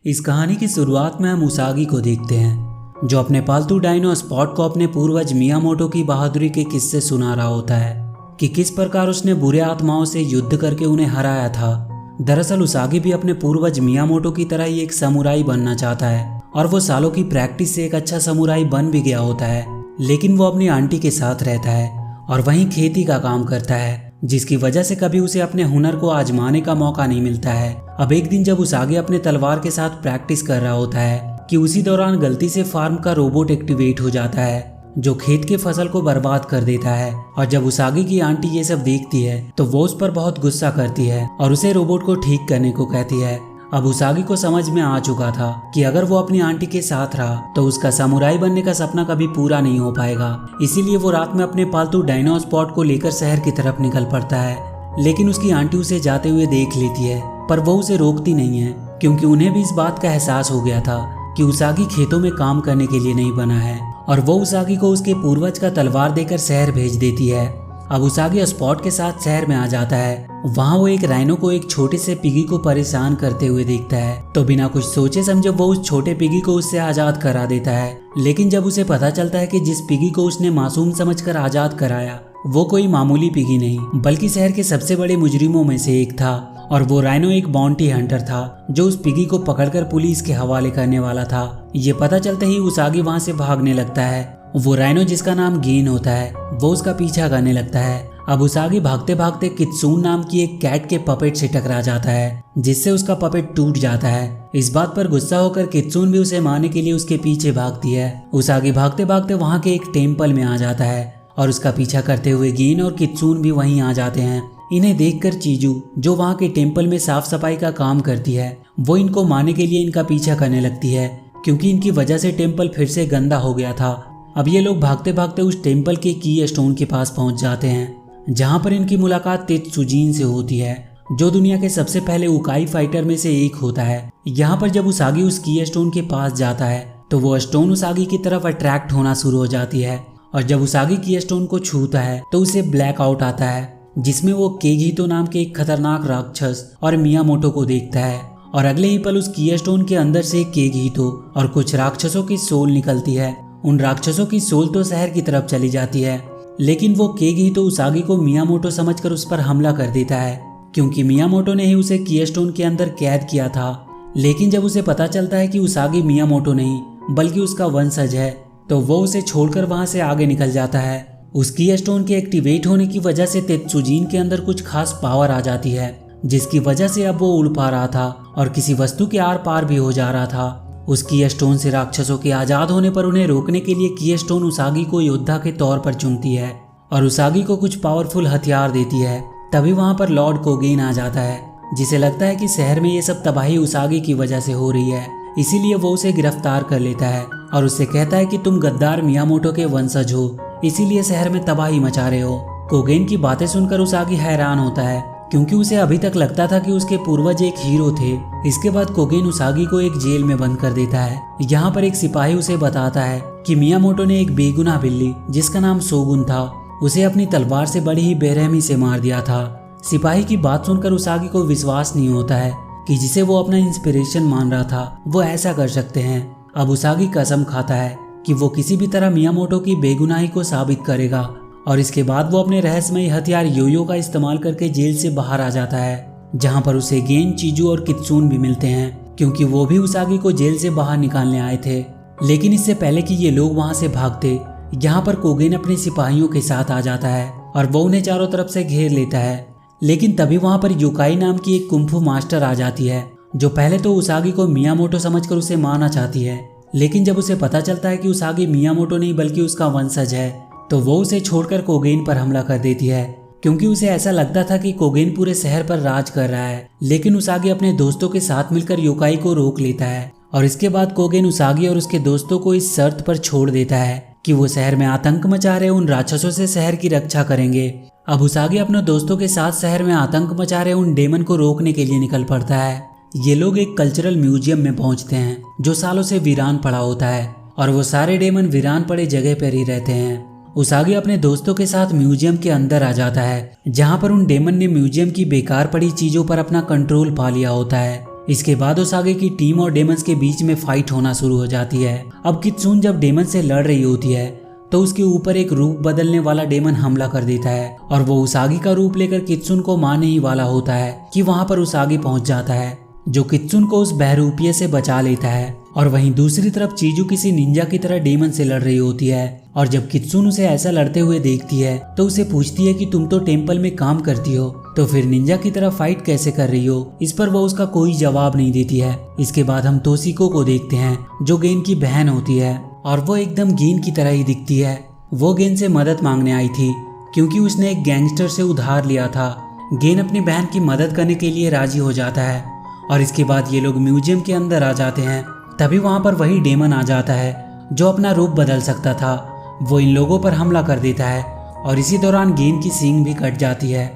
इस कहानी की शुरुआत में हम उसागी को देखते हैं, जो अपने पालतू डायनो स्पॉट को अपने पूर्वज मियामोटो की बहादुरी के किस्से सुना रहा होता है कि किस प्रकार उसने बुरे आत्माओं से युद्ध करके उन्हें हराया था। दरअसल उसागी भी अपने पूर्वज मियामोटो की तरह ही एक समुराई बनना चाहता है और वो सालों की प्रैक्टिस से एक अच्छा समुराई बन भी गया होता है। लेकिन वो अपनी आंटी के साथ रहता है और वहीं खेती का काम करता है, जिसकी वजह से कभी उसे अपने हुनर को आजमाने का मौका नहीं मिलता है। अब एक दिन जब उसागी अपने तलवार के साथ प्रैक्टिस कर रहा होता है कि उसी दौरान गलती से फार्म का रोबोट एक्टिवेट हो जाता है, जो खेत के फसल को बर्बाद कर देता है। और जब उसागी की आंटी ये सब देखती है तो वो उस पर बहुत गुस्सा करती है और उसे रोबोट को ठीक करने को कहती है। अब उसागी को समझ में आ चुका था कि अगर वो अपनी आंटी के साथ रहा तो उसका समुराई बनने का सपना कभी पूरा नहीं हो पाएगा। इसीलिए वो रात में अपने पालतू डायनो स्पॉट को लेकर शहर की तरफ निकल पड़ता है। लेकिन उसकी आंटी उसे जाते हुए देख लेती है, पर वो उसे रोकती नहीं है, क्योंकि उन्हें भी इस बात का एहसास हो गया था कि उसागी खेतों में काम करने के लिए नहीं बना है। और वो उसागी को उसके पूर्वज का तलवार देकर शहर भेज देती है। अब उसागी स्पॉट के साथ शहर में आ जाता है। वहाँ वो एक राइनो को एक छोटे से पिगी को परेशान करते हुए देखता है, तो बिना कुछ सोचे समझे वो उस छोटे पिगी को उससे आजाद करा देता है। लेकिन जब उसे पता चलता है कि जिस पिगी को उसने मासूम समझकर आजाद कराया वो कोई मामूली पिगी नहीं बल्कि शहर के सबसे बड़े मुजरिमों में से एक था, और वो राइनो एक बाउंटी हंटर था जो उस पिगी को पकड़कर पुलिस के हवाले करने वाला था। ये पता चलते ही उसागी वहाँ से भागने लगता है। वो राइनो, जिसका नाम गेन होता है, वो उसका पीछा करने लगता है। अब उसागी भागते भागते कित्सून नाम की एक कैट के पपेट से टकरा जाता है, जिससे उसका पपेट टूट जाता है। इस बात पर गुस्सा होकर कित्सून भी उसे मारने के लिए उसके पीछे भागती है। उसागी भागते भागते वहाँ के एक टेम्पल में आ जाता है और उसका पीछा करते हुए गेन और कित्सून भी वहीं आ जाते हैं। इन्हें देखकर चीजू, जो वहाँ के टेम्पल में साफ सफाई का काम करती है, वो इनको मारने के लिए इनका पीछा करने लगती है, क्योंकि इनकी वजह से टेम्पल फिर से गंदा हो गया था। अब ये लोग भागते भागते उस टेम्पल के की स्टोन के पास पहुंच जाते हैं, जहां पर इनकी मुलाकात तेत्सुजीन से होती है, जो दुनिया के सबसे पहले उकाई फाइटर में से एक होता है। यहाँ पर जब उसागी उस की स्टोन के पास जाता है तो वो स्टोन उसागी की तरफ अट्रैक्ट होना शुरू हो जाती है, और जब उसागी की स्टोन को छूता है तो उसे ब्लैक आउट आता है, जिसमें वो केगीतो नाम के एक खतरनाक राक्षस और मियामोटो को देखता है। और अगले ही पल उस की स्टोन के अंदर से केगीतो और कुछ राक्षसों की सोल निकलती है। उन राक्षसों की सोल तो शहर की तरफ चली जाती है, लेकिन वो केगीतो उसागी को मियामोटो समझकर उस पर हमला कर देता है, क्योंकि मियामोटो ने ही उसे की स्टोन के अंदर कैद किया था। लेकिन जब उसे पता चलता है कि उसागी मियामोटो नहीं बल्कि उसका वंशज है, तो वो उसे छोड़कर वहां से आगे निकल जाता है। उस की स्टोन के एक्टिवेट होने की वजह से तेत्सुजीन के अंदर कुछ खास पावर आ जाती है, जिसकी वजह से अब वो उड़ पा रहा था और किसी वस्तु के आर पार भी हो जा रहा था। उस की स्टोन से राक्षसों के आजाद होने पर उन्हें रोकने के लिए की स्टोन उसागी को योद्धा के तौर पर चुनती है और उसागी को कुछ पावरफुल हथियार देती है। तभी वहां पर लॉर्ड कोगेन आ जाता है, जिसे लगता है कि शहर में ये सब तबाही उसागी की वजह से हो रही है। इसीलिए वो उसे गिरफ्तार कर लेता है और उससे कहता है कि तुम गद्दार मियामोटो के वंशज हो, इसीलिए शहर में तबाही मचा रहे हो। कोगेन की बातें सुनकर उसागी हैरान होता है, क्योंकि उसे अभी तक लगता था कि उसके पूर्वज एक हीरो थे। इसके बाद कोगेन उसागी को एक जेल में बंद कर देता है। यहाँ पर एक सिपाही उसे बताता है कि मियामोटो ने एक बेगुनाह बिल्ली, जिसका नाम शोगुन था, उसे अपनी तलवार से बड़ी ही बेरहमी से मार दिया था। सिपाही की बात सुनकर उसागी को विश्वास नहीं होता है कि जिसे वो अपना इंस्पिरेशन मान रहा था वो ऐसा कर सकते हैं। अब उसागी कसम खाता है कि वो किसी भी तरह मियामोटो की बेगुनाही को साबित करेगा, और इसके बाद वो अपने रहस्यमयी हथियार योयो का इस्तेमाल करके जेल से बाहर आ जाता है, जहां पर उसे गेन, चीजू और कित्सून भी मिलते हैं, क्योंकि वो भी उसागी को जेल से बाहर निकालने आए थे। लेकिन इससे पहले कि ये लोग वहां से भागते, यहाँ पर कोगेन अपने सिपाहियों के साथ आ जाता है और वो उन्हें चारों तरफ से घेर लेता है। लेकिन तभी वहां पर युकाई नाम की एक कुंफू मास्टर आ जाती है, जो पहले तो उसागी को मियामोटो समझकर उसे मारना चाहती है। लेकिन जब उसे पता चलता है कि उसागी मियामोटो नहीं बल्कि उसका वंशज है, तो वो उसे छोड़कर कोगेन पर हमला कर देती है, क्योंकि उसे ऐसा लगता था कि कोगेन पूरे शहर पर राज कर रहा है। लेकिन उसागी अपने दोस्तों के साथ मिलकर योकाई को रोक लेता है, और इसके बाद कोगेन उसागी और उसके दोस्तों को इस शर्त पर छोड़ देता है कि वो शहर में आतंक मचा रहे उन राक्षसों से शहर की रक्षा करेंगे। अब उसागी अपने दोस्तों के साथ शहर में आतंक मचा रहे उन डेमन को रोकने के लिए निकल पड़ता है। ये लोग एक कल्चरल म्यूजियम में पहुंचते हैं, जो सालों से वीरान पड़ा होता है, और वो सारे डेमन वीरान पड़े जगह पर ही रहते हैं। उसागी अपने दोस्तों के साथ म्यूजियम के अंदर आ जाता है, जहां पर उन डेमन ने म्यूजियम की बेकार पड़ी चीजों पर अपना कंट्रोल पा लिया होता है। इसके बाद उसागी की टीम और डेमंस के बीच में फाइट होना शुरू हो जाती है। अब कित्सुन जब डेमन से लड़ रही होती है तो उसके ऊपर एक रूप बदलने वाला डेमन हमला कर देता है और वो उसागी का रूप लेकर कित्सुन को मारने ही वाला होता है कि वहां पर उसागी पहुंच जाता है, जो कित्सुन को उस बहरूपिये से बचा लेता है। और वहीं दूसरी तरफ चीजू किसी निंजा की तरह डेमन से लड़ रही होती है और जब कित्सुन उसे ऐसा लड़ते हुए देखती है तो उसे पूछती है कि तुम तो टेम्पल में काम करती हो, तो फिर निंजा की तरह फाइट कैसे कर रही हो। इस पर वो उसका कोई जवाब नहीं देती है। इसके बाद हम तोशिको को देखते हैं जो गेन की बहन होती है और वो एकदम गेन की तरह ही दिखती है। वो गेन से मदद मांगने आई थी क्योंकि उसने एक गैंगस्टर से उधार लिया था। गेन अपनी बहन की मदद करने के लिए राजी हो जाता है और इसके बाद ये लोग म्यूजियम के अंदर आ जाते हैं। तभी वहां पर वही डेमन आ जाता है जो अपना रूप बदल सकता था। वो इन लोगों पर हमला कर देता है और इसी दौरान गेन की सींग भी कट जाती है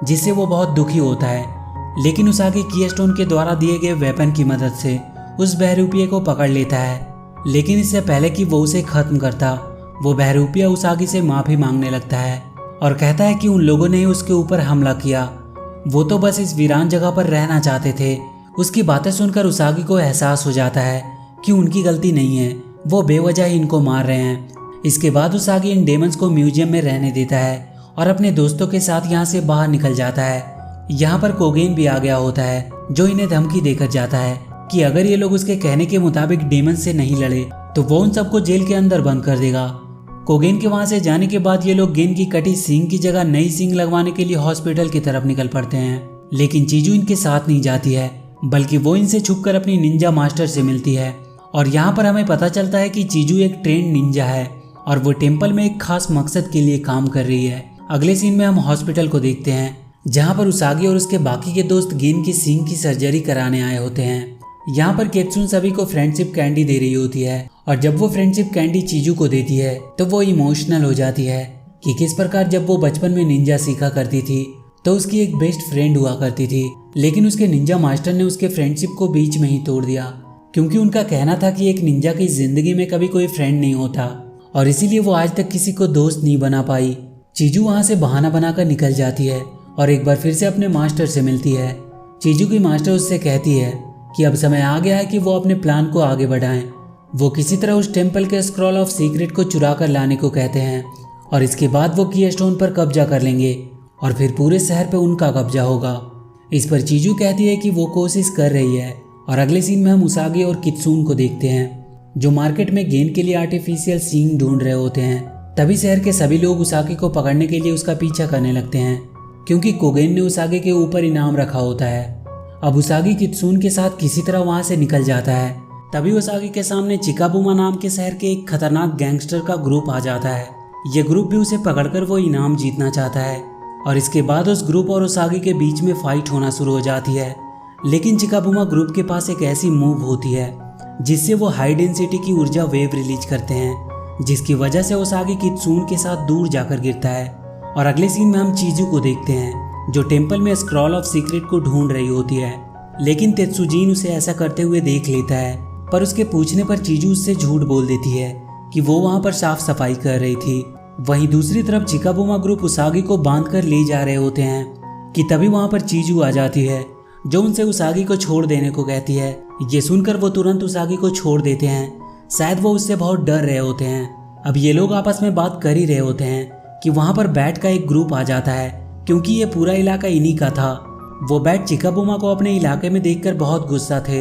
जिससे वो बहुत दुखी होता है। लेकिन उसागी कीस्टोन के द्वारा दिए गए वेपन की मदद से उस बहरूपिये को पकड़ लेता है। लेकिन इससे पहले कि वो उसे खत्म करता, वो बहरूपिया उसागी से माफी मांगने लगता है और कहता है कि उन लोगों ने उसके ऊपर हमला किया, वो तो बस इस वीरान जगह पर रहना चाहते थे। उसकी बातें सुनकर उसागी को एहसास हो जाता है कि उनकी गलती नहीं है, वो बेवजह ही इनको मार रहे हैं। इसके बाद उसागी इन डेमंस को म्यूजियम में रहने देता है और अपने दोस्तों के साथ यहाँ से बाहर निकल जाता है। यहाँ पर कोगेन भी आ गया होता है जो इन्हें धमकी देकर जाता है कि अगर ये लोग उसके कहने के मुताबिक डेमंस से नहीं लड़े तो वो उन सबको जेल के अंदर बंद कर देगा। कोगेन के वहां से जाने के बाद ये लोग गेन की कटी सींग की जगह नई सींग लगवाने के लिए हॉस्पिटल की तरफ निकल पड़ते हैं। लेकिन चीजू इनके साथ नहीं जाती है बल्कि वो इनसे छुपकर अपनी निंजा मास्टर से मिलती है और यहाँ पर हमें पता चलता है कि चीजू एक ट्रेंड निंजा है और वो टेम्पल में एक खास मकसद के लिए काम कर रही है। अगले सीन में हम हॉस्पिटल को देखते हैं जहाँ पर उसागी और उसके बाकी के दोस्त गेन की सींग की सर्जरी कराने आए होते हैं। यहाँ पर कित्सुन सभी को फ्रेंडशिप कैंडी दे रही होती है और जब वो फ्रेंडशिप कैंडी चीजू को देती है तो वो इमोशनल हो जाती है कि किस प्रकार जब वो बचपन में निंजा सीखा करती थी तो उसकी एक बेस्ट फ्रेंड हुआ करती थी, लेकिन उसके निंजा मास्टर ने उसके फ्रेंडशिप को बीच में ही तोड़ दिया क्योंकि उनका कहना था कि एक निंजा की जिंदगी में कभी कोई फ्रेंड नहीं होता और इसीलिए वो आज तक किसी को दोस्त नहीं बना पाई। चीजू वहां से बहाना बनाकर निकल जाती है और एक बार फिर से अपने मास्टर से मिलती है। चीजू की मास्टर उससे कहती है कि अब समय आ गया है कि वो अपने प्लान को आगे बढ़ाएं। वो किसी तरह उस टेम्पल के स्क्रॉल ऑफ सीक्रेट को चुरा कर लाने को कहते हैं और इसके बाद वो कीस्टोन पर कब्जा कर लेंगे और फिर पूरे शहर पे उनका कब्जा होगा। इस पर चीजू कहती है कि वो कोशिश कर रही है और अगले सीन में हम उसागी और कित्सुन को देखते हैं जो मार्केट में गेन के लिए आर्टिफिशियल सींग ढूंढ रहे होते हैं। तभी शहर के सभी लोग उसागी को पकड़ने के लिए उसका पीछा करने लगते हैं क्योंकि कोगेन ने उसागी के ऊपर इनाम रखा होता है। अब उसागी कित्सुन के साथ किसी तरह वहां से निकल जाता है। तभी उसागी के सामने चिकाबुमा नाम के शहर के एक खतरनाक गैंगस्टर का ग्रुप आ जाता है। ये ग्रुप भी उसे पकड़कर वो इनाम जीतना चाहता है और इसके बाद उस ग्रुप और उसागी के बीच में फाइट होना शुरू हो जाती है। लेकिन चिकाबुमा ग्रुप के पास एक ऐसी मूव होती है जिससे वो हाई डेंसिटी की ऊर्जा वेव रिलीज करते हैं जिसकी वजह से उसागी कित्सुन के साथ दूर जाकर गिरता है। और अगले सीन में हम चीजू को देखते हैं जो टेम्पल में स्क्रॉल ऑफ सीक्रेट को ढूंढ रही होती है। लेकिन तेत्सुजीन उसे ऐसा करते हुए देख लेता है, पर उसके पूछने पर चीजू उससे झूठ बोल देती है कि वो वहां पर साफ सफाई कर रही थी। वहीं दूसरी तरफ चिकाबुमा ग्रुप उसागी को बांधकर ले जा रहे होते हैं कि तभी वहां पर चीजू आ जाती है जो उनसे उसागी को छोड़ देने को कहती है। ये सुनकर वो तुरंत उसागी को छोड़ देते हैं, शायद वो उससे बहुत डर रहे होते हैं। अब ये लोग आपस में बात कर ही रहे होते हैं कि वहां पर बैट का एक ग्रुप आ जाता है क्योंकि ये पूरा इलाका इन्हीं का था। वो बैट चिकाबुमा को अपने इलाके में देखकर बहुत गुस्सा थे,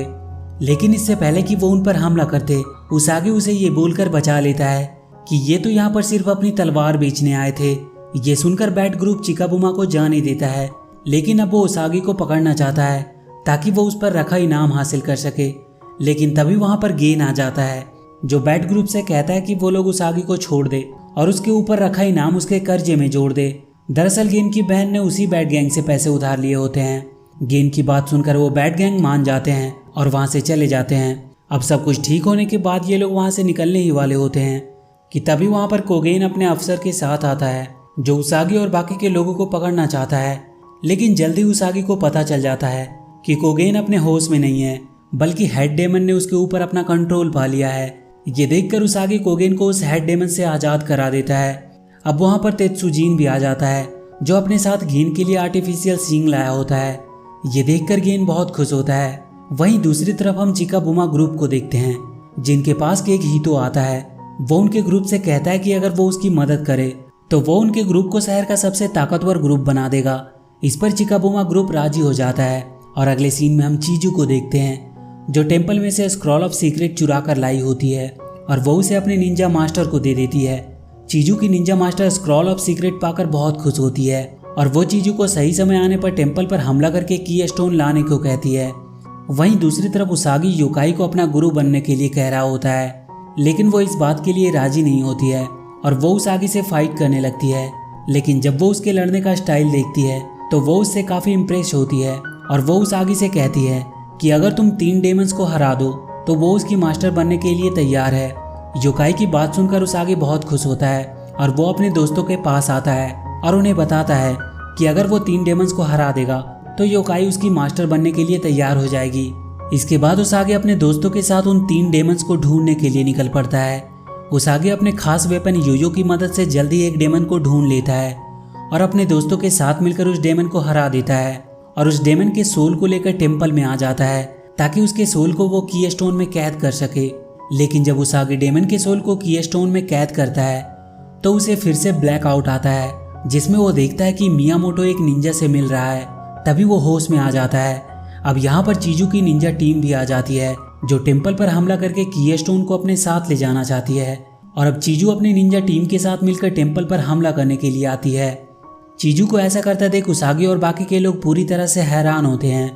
लेकिन इससे पहले कि वो उन पर हमला करते उसागी उसे ये बोलकर बचा लेता है कि ये तो यहाँ पर सिर्फ अपनी तलवार बेचने आए थे। ये सुनकर बैट ग्रुप चिकाबुमा को जाने देता है, लेकिन अब वो उसागी को पकड़ना चाहता है ताकि वो उस पर रखा इनाम हासिल कर सके। लेकिन तभी वहां पर गेन आ जाता है जो बैट ग्रुप से कहता है कि वो लोग उसागी को छोड़ दे और उसके ऊपर रखा इनाम उसके कर्जे में जोड़ दे। दरअसल गेन की बहन ने उसी बैट गैंग से पैसे उधार लिए होते हैं। गेन की बात सुनकर वो बैट गैंग मान जाते हैं और वहां से चले जाते हैं। अब सब कुछ ठीक होने के बाद ये लोग वहां से निकलने ही वाले होते हैं कि तभी वहां पर कोगेन अपने अफसर के साथ आता है जो उसागी और बाकी के लोगों को पकड़ना चाहता है। लेकिन जल्दी उसागी को पता चल जाता है कि कोगेन अपने होश में नहीं है, बल्कि हेड डेमन ने उसके ऊपर अपना कंट्रोल पा लिया है। ये देखकर उसागी कोगेन को उस हेड डेमन से आज़ाद करा देता है। अब वहां पर तेत्सुजीन भी आ जाता है जो अपने साथ गेन के लिए आर्टिफिशियल सींग लाया होता है। ये देखकर गेन बहुत खुश होता है। वहीं दूसरी तरफ हम चिकाबुमा ग्रुप को देखते हैं, जिनके पास एक हीतो आता है। वो उनके ग्रुप से कहता है कि अगर वो उसकी मदद करे तो वो उनके ग्रुप को शहर का सबसे ताकतवर ग्रुप बना देगा। इस पर चिकाबुमा ग्रुप राजी हो जाता है और अगले सीन में हम चीजू को देखते हैं, जो टेम्पल में से स्क्रॉल ऑफ सीक्रेट चुरा कर लाई होती है और वो उसे अपने निंजा मास्टर को दे देती है। चीजू की Ninja master scroll of secret पाकर बहुत खुश होती है और वो चीजू को सही समय आने पर टेम्पल पर हमला करके की स्टोन लाने को कहती है। वहीं दूसरी तरफ उसागी योकाई को अपना गुरु बनने के लिए कह रहा होता है, लेकिन वो इस बात के लिए राजी नहीं होती है और वो उसागी से फाइट करने लगती है। लेकिन जब वो उसके लड़ने का स्टाइल देखती है तो वो उससे काफी इम्प्रेस होती है और वो उसागी से कहती है कि अगर तुम 3 डेमंस को हरा दो तो वो उसकी मास्टर बनने के लिए तैयार है। योकाई की बात सुनकर उसागी बहुत खुश होता है और वो अपने दोस्तों के पास आता है और उन्हें बताता है कि अगर वो 3 डेमंस को हरा देगा तो योकाई उसकी मास्टर बनने के लिए तैयार हो जाएगी। इसके बाद उसागी अपने दोस्तों के साथ उन 3 डेमंस को ढूंढने के लिए निकल पड़ता है। उसागी अपने खास वेपन योयो की मदद से जल्दी एक डेमन को ढूंढ लेता है और अपने दोस्तों के साथ मिलकर उस डेमन को हरा देता है और उस डेमन के सोल को लेकर टेम्पल में आ जाता है ताकि उसके सोल को वो की स्टोन में कैद कर सके। लेकिन जब उसागी डेमन के सोल को की स्टोन में कैद करता है तो उसे फिर से ब्लैक आउट आता है, जिसमें वो देखता है कि मियामोटो एक निंजा से मिल रहा है। तभी वो होश में आ जाता है। अब यहाँ पर चीजू की निंजा टीम भी आ जाती है, जो टेम्पल पर हमला करके की स्टोन को अपने साथ ले जाना चाहती है। और अब चीजू अपनी निंजा टीम के साथ मिलकर टेम्पल पर हमला करने के लिए आती है। चीजू को ऐसा करता देख उसागी और बाकी के लोग पूरी तरह से हैरान होते हैं।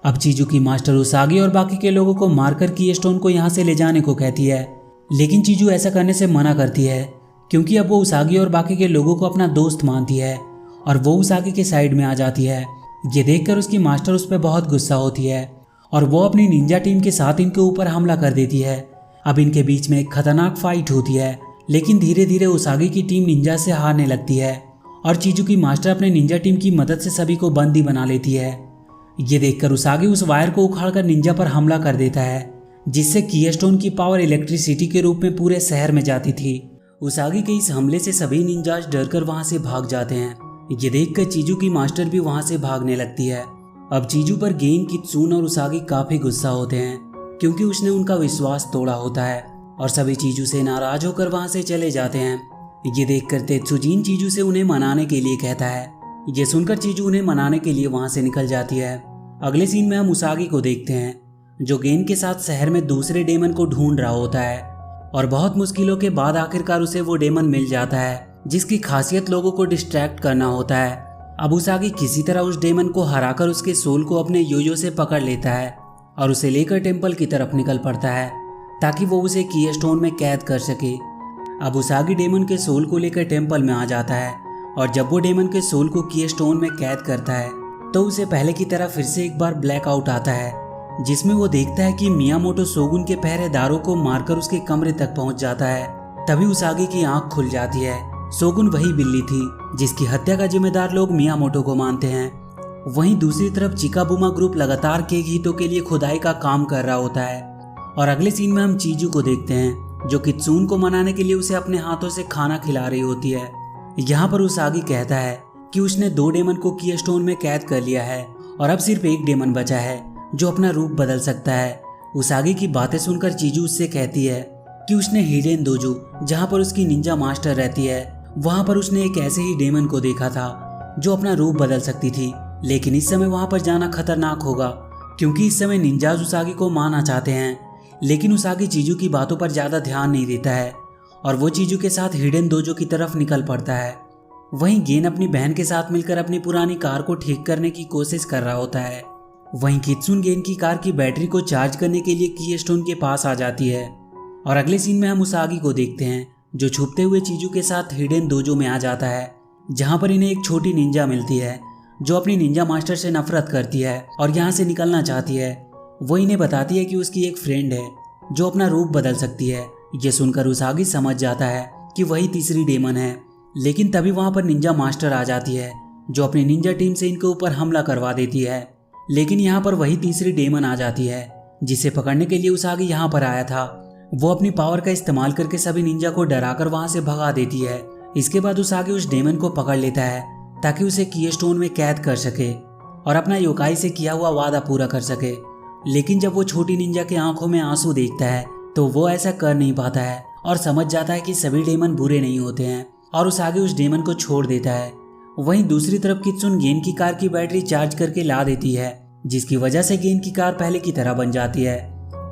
अब चीजू की मास्टर उसागी और बाकी के लोगों को मारकर की स्टोन को यहाँ से ले जाने को कहती है, लेकिन चीजू ऐसा करने से मना करती है क्योंकि अब वो उसागी और बाकी के लोगों को अपना दोस्त मानती है और वो उसागी के साइड में आ जाती है। ये देखकर उसकी मास्टर उस पर बहुत गुस्सा होती है और वो अपनी निंजा टीम के साथ इनके ऊपर हमला कर देती है। अब इनके बीच में एक खतरनाक फाइट होती है, लेकिन धीरे धीरे उसागी की टीम निंजा से हारने लगती है और चीजू की मास्टर अपने निंजा टीम की मदद से सभी को बंदी बना लेती है। ये देखकर उसागी उस वायर को उखाड़कर निंजा पर हमला कर देता है, जिससे की स्टोन की पावर इलेक्ट्रिसिटी के रूप में पूरे शहर में जाती थी। उसागी के इस हमले से सभी निंजाज डरकर वहां से भाग जाते हैं। ये देखकर चीजू की मास्टर भी वहां से भागने लगती है। अब चीजू पर गेन, कित्सुन और उसागी काफी गुस्सा होते हैं क्योंकि उसने उनका विश्वास तोड़ा होता है और सभी चीजू से नाराज होकर वहां से चले जाते हैं। ये देखकर तेत्सुजिन चीजू से उन्हें मनाने के लिए कहता है। ये सुनकर चीजू उन्हें मनाने के लिए वहां से निकल जाती है। अगले सीन में हम उसागी को देखते हैं, जो गेन के साथ शहर में दूसरे डेमन को ढूंढ रहा होता है और बहुत मुश्किलों के बाद आखिरकार उसे वो डेमन मिल जाता है जिसकी खासियत लोगों को डिस्ट्रैक्ट करना होता है। अब उसागी किसी तरह उस डेमन को हराकर उसके सोल को अपने योयो से पकड़ लेता है और उसे लेकर टेम्पल की तरफ निकल पड़ता है ताकि वो उसे की स्टोन में कैद कर सके। अब उसागी डेमन के सोल को लेकर टेम्पल में आ जाता है और जब वो डेमन के सोल को की स्टोन में कैद करता है तो उसे पहले की तरह फिर से एक बार ब्लैक आउट आता है, जिसमें वो देखता है कि मियामोटो शोगुन के पहरेदारों को मारकर उसके कमरे तक पहुंच जाता है। तभी उसागी की आंख खुल जाती है। शोगुन वही बिल्ली थी जिसकी हत्या का जिम्मेदार लोग मियामोटो को मानते हैं। वहीं दूसरी तरफ चिकाबुमा ग्रुप लगातार केक हितो के लिए खुदाई का काम कर रहा होता है और अगले सीन में हम चीजू को देखते हैं, जो कित्सुन को मनाने के लिए उसे अपने हाथों से खाना खिला रही होती है। यहाँ पर उसागी कहता है कि उसने 2 डेमन को की स्टोन में कैद कर लिया है और अब सिर्फ एक डेमन बचा है जो अपना रूप बदल सकता है। उसागी की बातें सुनकर चीजू उससे कहती है कि उसने हिडेन दोजो, जहाँ पर उसकी निंजा मास्टर रहती है, वहाँ पर उसने एक ऐसे ही डेमन को देखा था जो अपना रूप बदल सकती थी। लेकिन इस समय वहाँ पर जाना खतरनाक होगा क्योंकि इस समय निंजाज उसागी को मारना चाहते हैं। लेकिन उसागी चीजू की बातों पर ज्यादा ध्यान नहीं देता है और वो चीजू के साथ हिडेन दोजो की तरफ निकल पड़ता है। वहीं गेन अपनी बहन के साथ मिलकर अपनी पुरानी कार को ठीक करने की कोशिश कर रहा होता है। वहीं कित्सुन गेन की कार की बैटरी को चार्ज करने के लिए की स्टोन के पास आ जाती है और अगले सीन में हम उसागी को देखते हैं, जो छुपते हुए चीजू के साथ हिडेन दोजो में आ जाता है, जहां पर इन्हें एक छोटी निंजा मिलती है जो अपनी निंजा मास्टर से नफरत करती है और यहाँ से निकलना चाहती है। वो इन्हें बताती है कि उसकी एक फ्रेंड है जो अपना रूप बदल सकती है। ये सुनकर उसागी समझ जाता है कि वही तीसरी डेमन है। लेकिन तभी वहां पर निंजा मास्टर आ जाती है जो अपनी निंजा टीम से इनके ऊपर हमला करवा देती है। लेकिन यहाँ पर वही तीसरी डेमन आ जाती है जिसे पकड़ने के लिए उसागी यहाँ पर आया था। वो अपनी पावर का इस्तेमाल करके सभी निंजा को डराकर वहां से भगा देती है। इसके बाद उसागी उस डेमन को पकड़ लेता है ताकि उसे की स्टोन में कैद कर सके और अपना योकाई से किया हुआ वादा पूरा कर सके। लेकिन जब वो छोटी निंजा के आंखों में आंसू देखता है तो वो ऐसा कर नहीं पाता है और समझ जाता है कि सभी डेमन बुरे नहीं होते हैं और उसागी उस डेमन को छोड़ देता है। वहीं दूसरी तरफ कित्सुन गेन की कार की बैटरी चार्ज करके ला देती है, जिसकी वजह से गेन की कार पहले की तरह बन जाती है।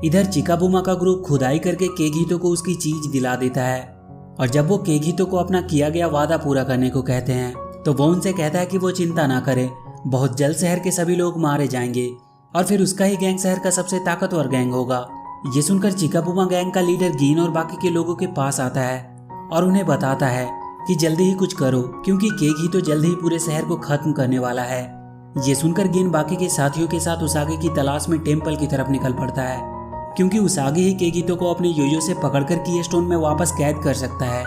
इधर चिकाबुमा का ग्रुप खुदाई करके केगीतो को उसकी चीज दिला देता है और जब वो केगीतो को अपना किया गया वादा पूरा करने को कहते हैं तो वो उनसे कहता है कि वो चिंता ना करे, बहुत जल्द शहर के सभी लोग मारे जाएंगे और फिर उसका ही गैंग शहर का सबसे ताकतवर गैंग होगा। ये सुनकर चिकाबुमा गैंग का लीडर गीन और बाकी के लोगों के पास आता है और उन्हें बताता है कि जल्दी ही कुछ करो क्योंकि केगीतो जल्द ही पूरे शहर को खत्म करने वाला है। ये सुनकर गीन बाकी के साथियों के साथ उसागी की तलाश में टेम्पल की तरफ निकल पड़ता है क्योंकि उसागी ही केगीतो को अपने योयो से पकड़कर कीस्टोन में वापस कैद कर सकता है।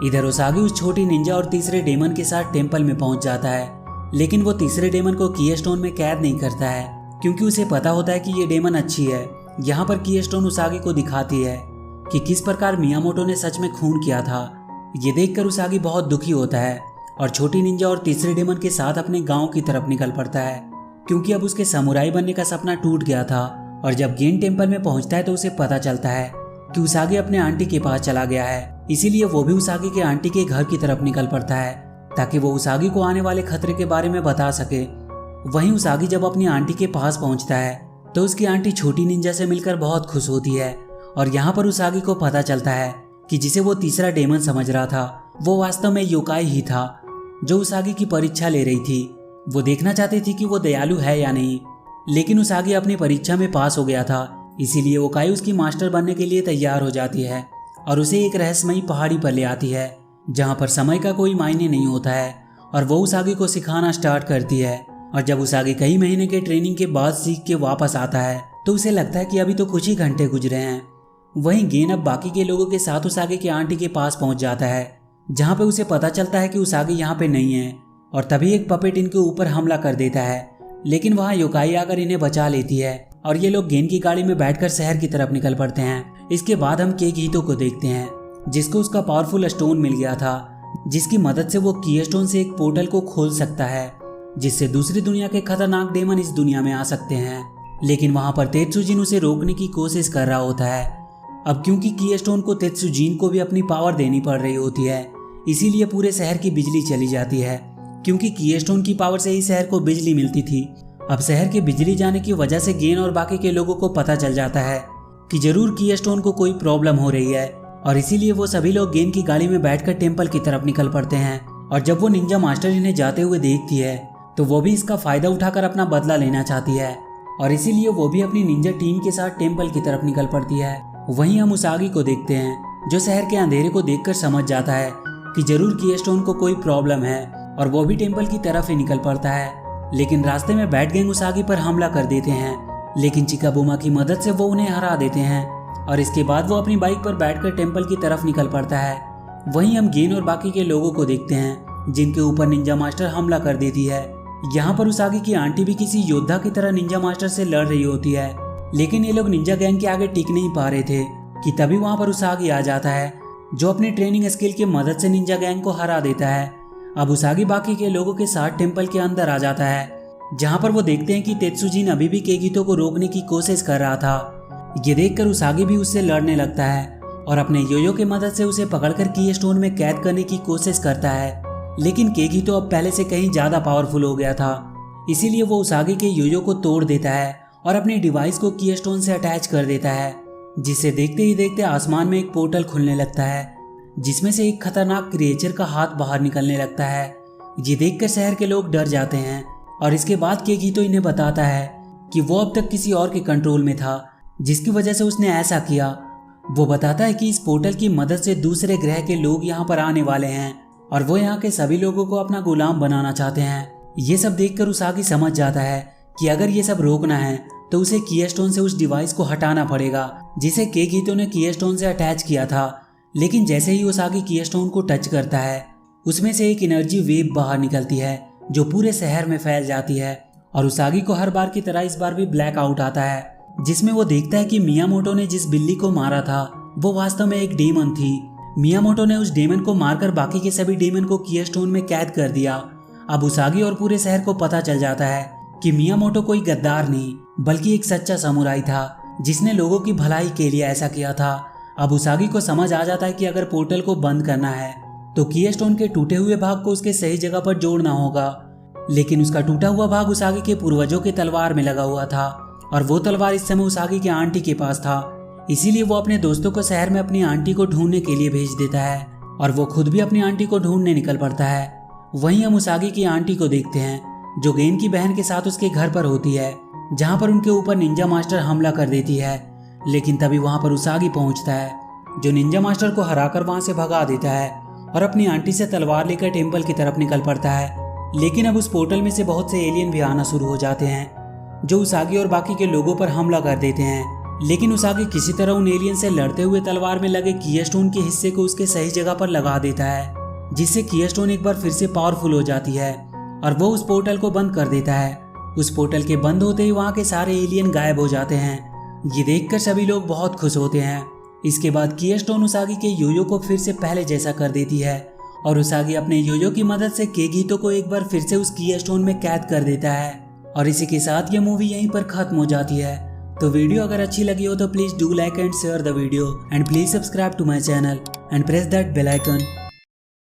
इधर उसागी उस छोटी निंजा और तीसरे डेमन के साथ टेम्पल में पहुंच जाता है, लेकिन वो तीसरे डेमन को कीस्टोन में कैद नहीं करता है क्योंकि उसे पता होता है कि ये डेमन अच्छी है। यहाँ पर कीस्टोन उसागी को दिखाती है कि किस प्रकार मियामोटो ने सच में खून किया था। ये देखकर उसागी बहुत दुखी होता है और छोटी निंजा और तीसरे डेमन के साथ अपने गांव की तरफ निकल पड़ता है क्योंकि अब उसके समुराई बनने का सपना टूट गया था। और जब गेन टेम्पल में पहुंचता है तो उसे पता चलता है कि उसागी अपने आंटी के पास चला गया है, इसीलिए वो भी उसागी के आंटी के घर की तरफ निकल पड़ता है ताकि वो उसागी को आने वाले खतरे के बारे में बता सके। वहीं उसागी जब अपनी आंटी के पास पहुंचता है तो उसकी आंटी छोटी निंजा से मिलकर बहुत खुश होती है और यहाँ पर उसागी को पता चलता है कि जिसे वो तीसरा डेमन समझ रहा था वो वास्तव में योकाई ही था जो उसागी की परीक्षा ले रही थी। वो देखना चाहती थी कि वो दयालु है या नहीं, लेकिन उसागी अपनी परीक्षा में पास हो गया था, इसीलिए योकाई उसकी मास्टर बनने के लिए तैयार हो जाती है और उसे एक रहस्यमयी पहाड़ी पर ले आती है जहाँ पर समय का कोई मायने नहीं होता है और वो उसागी को सिखाना स्टार्ट करती है। और जब उसागी कई महीने के ट्रेनिंग के बाद सीख के वापस आता है तो उसे लगता है कि अभी तो कुछ ही घंटे गुजरे हैं। वहीं गेन अब बाकी के लोगों के साथ उसागी की आंटी के पास पहुंच जाता है जहाँ पे उसे पता चलता है कि उसागी यहाँ पे नहीं है और तभी एक पपेट इनके ऊपर हमला कर देता है, लेकिन वहाँ योकाई आकर इन्हें बचा लेती है और ये लोग गेन की गाड़ी में बैठकर शहर की तरफ निकल पड़ते हैं। इसके बाद हम केगीतो को देखते हैं जिसको उसका पावरफुल स्टोन मिल गया था, जिसकी मदद से वो कीस्टोन से एक पोर्टल को खोल सकता है जिससे दूसरी दुनिया के खतरनाक डेमन इस दुनिया में आ सकते हैं। लेकिन वहां पर तेत्सुजिन उसे रोकने की कोशिश कर रहा होता है। अब क्योंकि कीस्टोन को तेत्सुजिन को भी अपनी पावर देनी पड़ रही होती है, इसीलिए पूरे शहर की बिजली चली जाती है क्योंकि कीस्टोन की पावर से ही शहर को बिजली मिलती थी। अब शहर के बिजली जाने की वजह से गेन और बाकी के लोगों को पता चल जाता है कि जरूर कीस्टोन को कोई प्रॉब्लम हो रही है और इसीलिए वो सभी लोग गेन की गाड़ी में बैठकर टेम्पल की तरफ निकल पड़ते हैं। और जब वो निंजा मास्टर इन्हें जाते हुए देखती है तो वो भी इसका फायदा उठाकर अपना बदला लेना चाहती है और इसीलिए वो भी अपनी निंजा टीम के साथ टेम्पल की तरफ निकल पड़ती है। वहीं हम उसागी को देखते हैं जो शहर के अंधेरे को देखकर समझ जाता है कि जरूर कीस्टोन को कोई प्रॉब्लम है और वो भी टेम्पल की तरफ ही निकल पड़ता है। लेकिन रास्ते में बैट गैंग उसागी पर हमला कर देते हैं, लेकिन चिकाबुमा की मदद से वो उन्हें हरा देते हैं और इसके बाद वो अपनी बाइक पर बैठकर टेम्पल की तरफ निकल पड़ता है। वहीं हम गेन और बाकी के लोगों को देखते हैं जिनके ऊपर निंजा मास्टर हमला कर देती है। यहाँ पर उसागी की आंटी भी किसी योद्धा की तरह निंजा मास्टर से लड़ रही होती है, लेकिन ये लोग निंजा गैंग के आगे टिक नहीं पा रहे थे कि तभी वहाँ पर उसागी आ जाता है जो अपनी ट्रेनिंग स्किल की मदद से निंजा गैंग को हरा देता है। अब उसागी बाकी के लोगों के साथ टेम्पल के अंदर आ जाता है जहाँ पर वो देखते हैं कि तेत्सुजिन अभी भी केगीतो को रोकने की कोशिश कर रहा था। ये देखकर उसागी भी उससे लड़ने लगता है और अपने योयो की मदद से उसे पकड़कर कीस्टोन में कैद करने की कोशिश करता है, लेकिन केगीतो अब पहले से कहीं ज्यादा पावरफुल हो गया था, इसीलिए वो उसागी के योयो को तोड़ देता है और अपने डिवाइस को कीस्टोन से अटैच कर देता है, जिससे देखते ही देखते आसमान में एक पोर्टल खुलने लगता है जिसमें से एक खतरनाक क्रिएचर का हाथ बाहर निकलने लगता है। ये देखकर शहर के लोग डर जाते हैं और इसके बाद केगीतो इन्हें बताता है कि वो अब तक किसी और के कंट्रोल में था जिसकी वजह से उसने ऐसा किया। वो बताता है कि इस पोर्टल की मदद से दूसरे ग्रह के लोग यहाँ पर आने वाले हैं और वो यहाँ के सभी लोगों को अपना गुलाम बनाना चाहते हैं। ये सब देखकर उसागी समझ जाता है कि अगर ये सब रोकना है तो उसे कीस्टोन से उस डिवाइस को हटाना पड़ेगा जिसे केगीतो ने कीस्टोन से अटैच किया था। लेकिन जैसे ही उसागी कीस्टोन को टच करता है उसमें से एक एनर्जी वेव बाहर निकलती है जो पूरे शहर में फैल जाती है और उसागी को हर बार की तरह इस बार भी ब्लैक आउट आता है, जिसमें वो देखता है कि मियामोटो ने जिस बिल्ली को मारा था वो वास्तव में एक डेमन थी। मियामोटो ने उस डेमन को मारकर बाकी के सभी डेमन को कीस्टोन में कैद कर दिया। अब उसागी और पूरे शहर को पता चल जाता है कि मियामोटो कोई गद्दार नहीं बल्कि एक सच्चा समुराई था जिसने लोगों की भलाई के लिए ऐसा किया था। अब उसागी को समझ आ जाता है कि अगर पोर्टल को बंद करना है तो कीस्टोन के टूटे हुए भाग को उसके सही जगह पर जोड़ना होगा। लेकिन उसका टूटा हुआ भाग उसागी के पूर्वजों के तलवार में लगा हुआ था और वो तलवार इस समय उसागी की आंटी के पास था। इसीलिए वो अपने दोस्तों को शहर में अपनी आंटी को ढूंढने के लिए भेज देता है और वो खुद भी अपनी आंटी को ढूंढने निकल पड़ता है। वहीं हम उसागी की आंटी को देखते हैं जो गेन की बहन के साथ उसके घर पर होती है, जहां पर उनके ऊपर निंजा मास्टर हमला कर देती है। लेकिन तभी वहां पर उसागी पहुंचता है जो निंजा मास्टर को हराकर वहां से भगा देता है और अपनी आंटी से तलवार लेकर टेम्पल की तरफ निकल पड़ता है। लेकिन अब उस पोर्टल में से बहुत से एलियन भी आना शुरू हो जाते हैं जो उसागी और बाकी के लोगों पर हमला कर देते हैं। लेकिन उसागी किसी तरह उन एलियन से लड़ते हुए तलवार में लगे कीस्टोन के हिस्से को उसके सही जगह पर लगा देता है, जिससे कीस्टोन एक बार फिर से पावरफुल हो जाती है और वो उस पोर्टल को बंद कर देता है। उस पोर्टल के बंद होते ही वहाँ के सारे एलियन गायब हो जाते हैं। ये देखकर सभी लोग बहुत खुश होते हैं। इसके बाद कीस्टोन उसागी के योयो को फिर से पहले जैसा कर देती है और उसागी अपने योयो की मदद से केगीतो को एक बार फिर से उस कीस्टोन में कैद कर देता है। और इसी के साथ ये मूवी यहीं पर खत्म हो जाती है। तो वीडियो अगर अच्छी लगी हो तो please do like and share the video and please subscribe to my channel and press that bell icon